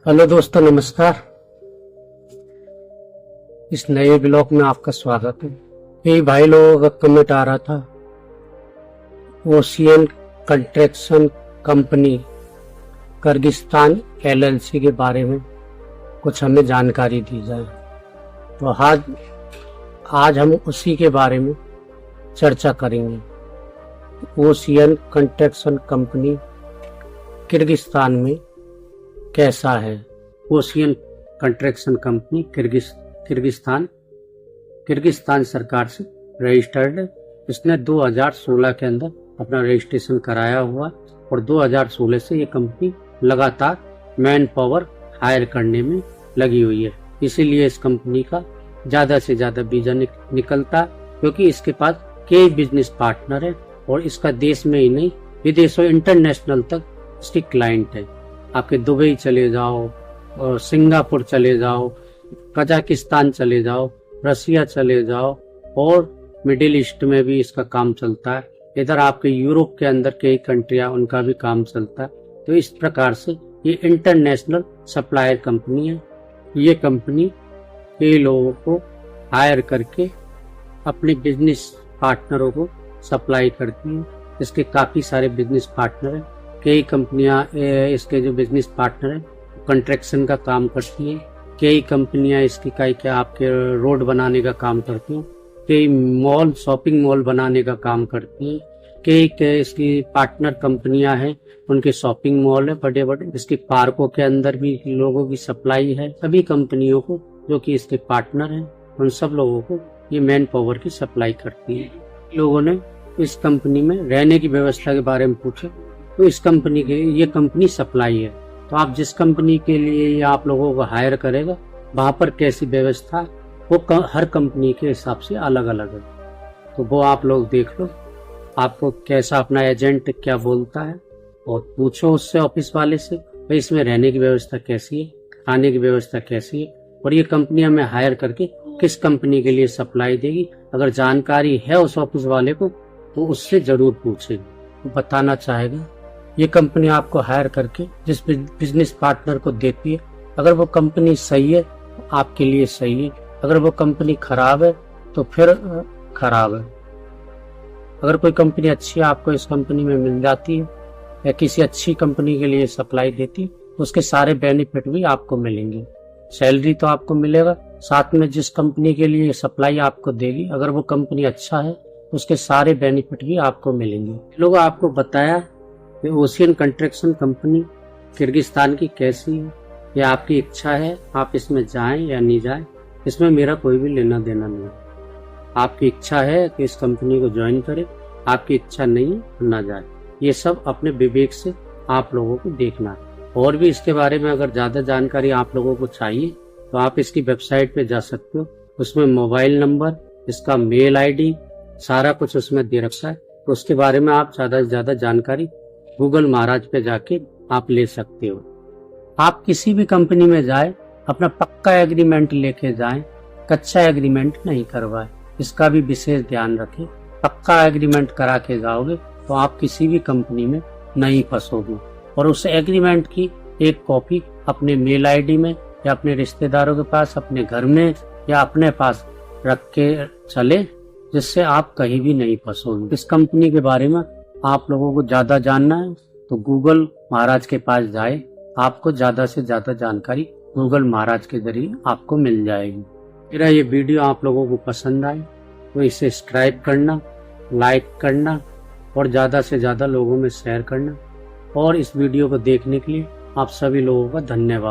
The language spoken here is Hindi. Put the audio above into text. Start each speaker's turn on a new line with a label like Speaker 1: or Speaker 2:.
Speaker 1: हेलो दोस्तों, नमस्कार। इस नए ब्लॉग में आपका स्वागत है। यही भाई लोगों का कमेंट आ रहा था, ocean construction company Kyrgyzstan LLC के बारे में कुछ हमें जानकारी दी जाए। तो आज हम उसी के बारे में चर्चा करेंगे। ओशियन कंस्ट्रक्शन कंपनी किर्गिस्तान में कैसा है। ओशियन कंस्ट्रक्शन कंपनी किर्गिस्तान सरकार से रजिस्टर्ड है। इसने 2016 के अंदर अपना रजिस्ट्रेशन कराया हुआ और 2016 से ये कंपनी लगातार मैन पावर हायर करने में लगी हुई है। इसीलिए इस कंपनी का ज्यादा से ज्यादा वीजा निकलता, क्योंकि इसके पास कई बिजनेस पार्टनर है और इसका देश में ही नहीं विदेशों इंटरनेशनल तक इसकी क्लाइंट है। आपके दुबई चले जाओ और सिंगापुर चले जाओ, कजाकिस्तान चले जाओ, रसिया चले जाओ और मिडिल ईस्ट में भी इसका काम चलता है। इधर आपके यूरोप के अंदर कई कंट्रियां उनका भी काम चलता है। तो इस प्रकार से ये इंटरनेशनल सप्लायर कंपनी है। ये कंपनी कई लोगों को हायर करके अपने बिजनेस पार्टनरों को सप्लाई करती है। इसके काफी सारे बिजनेस पार्टनर हैं। कई कंपनियां इसके जो बिजनेस पार्टनर हैं कंस्ट्रक्शन का काम करती हैं। कई कंपनियां इसकी क्या आपके रोड बनाने का काम करती हैं। कई मॉल शॉपिंग मॉल बनाने का काम करती हैं। कई इसकी पार्टनर कंपनियां हैं, उनके शॉपिंग मॉल है बड़े बड़े। इसकी पार्कों के अंदर भी लोगों की सप्लाई है। सभी कंपनियों को जो कि इसके पार्टनर हैं उन सब लोगों को ये मैन पावर की सप्लाई करती है। लोगों ने इस कंपनी में रहने की व्यवस्था के बारे में पूछे तो इस कंपनी के ये कंपनी सप्लाई है। तो आप जिस कंपनी के लिए ये आप लोगों को हायर करेगा वहां पर कैसी व्यवस्था वो हर कंपनी के हिसाब से अलग अलग है। तो वो आप लोग देख लो, आपको कैसा अपना एजेंट क्या बोलता है और पूछो उससे, ऑफिस वाले से, भाई इसमें रहने की व्यवस्था कैसी है, खाने की व्यवस्था कैसी है और ये कंपनी हमें हायर करके किस कंपनी के लिए सप्लाई देगी। अगर जानकारी है उस ऑफिस वाले को तो उससे जरूर पूछेगी, वो बताना चाहेगा। ये कंपनी आपको हायर करके जिस बिजनेस पार्टनर को देती है, अगर वो कंपनी सही है तो आपके लिए सही है, अगर वो कंपनी खराब है तो फिर खराब है। अगर कोई कंपनी अच्छी आपको इस कंपनी में मिल जाती है या किसी अच्छी कंपनी के लिए सप्लाई देती है तो उसके सारे बेनिफिट भी आपको मिलेंगे। सैलरी तो आपको मिलेगा, साथ में जिस कंपनी के लिए सप्लाई आपको देगी अगर वो कंपनी अच्छा है उसके सारे बेनिफिट भी आपको मिलेंगे। लोग आपको बताया कि ओशियन कंस्ट्रक्शन कंपनी किर्गिस्तान की कैसी है, या आपकी इच्छा है आप इसमें जाएं या नहीं जाएं, इसमें मेरा कोई भी लेना देना नहीं है। आपकी इच्छा है कि इस कंपनी को ज्वाइन करें, आपकी इच्छा नहीं है ना जाए। ये सब अपने विवेक से आप लोगों को देखना है। और भी इसके बारे में अगर ज्यादा जानकारी आप लोगों को चाहिए तो आप इसकी वेबसाइट पे जा सकते हो। उसमें मोबाइल नंबर, इसका मेल ID सारा कुछ उसमें दे रखा है। तो उसके बारे में आप ज्यादा से ज्यादा जानकारी गूगल महाराज पे जाके आप ले सकते हो। आप किसी भी कंपनी में जाए अपना पक्का एग्रीमेंट लेके जाएं, कच्चा एग्रीमेंट नहीं करवाए, इसका भी विशेष ध्यान रखें। पक्का एग्रीमेंट करा के जाओगे तो आप किसी भी कंपनी में नहीं फंसोगे। और उस एग्रीमेंट की एक कॉपी अपने मेल ID में या अपने रिश्तेदारों के पास, अपने घर में या अपने पास रख के चले, जिससे आप कहीं भी नहीं फंसोगे। इस कंपनी के बारे में आप लोगों को ज्यादा जानना है तो गूगल महाराज के पास जाए, आपको ज्यादा से ज्यादा जानकारी गूगल महाराज के जरिए आपको मिल जाएगी। मेरा ये वीडियो आप लोगों को पसंद आए तो इसे सब्सक्राइब करना, लाइक करना और ज्यादा से ज्यादा लोगों में शेयर करना। और इस वीडियो को देखने के लिए आप सभी लोगों का धन्यवाद।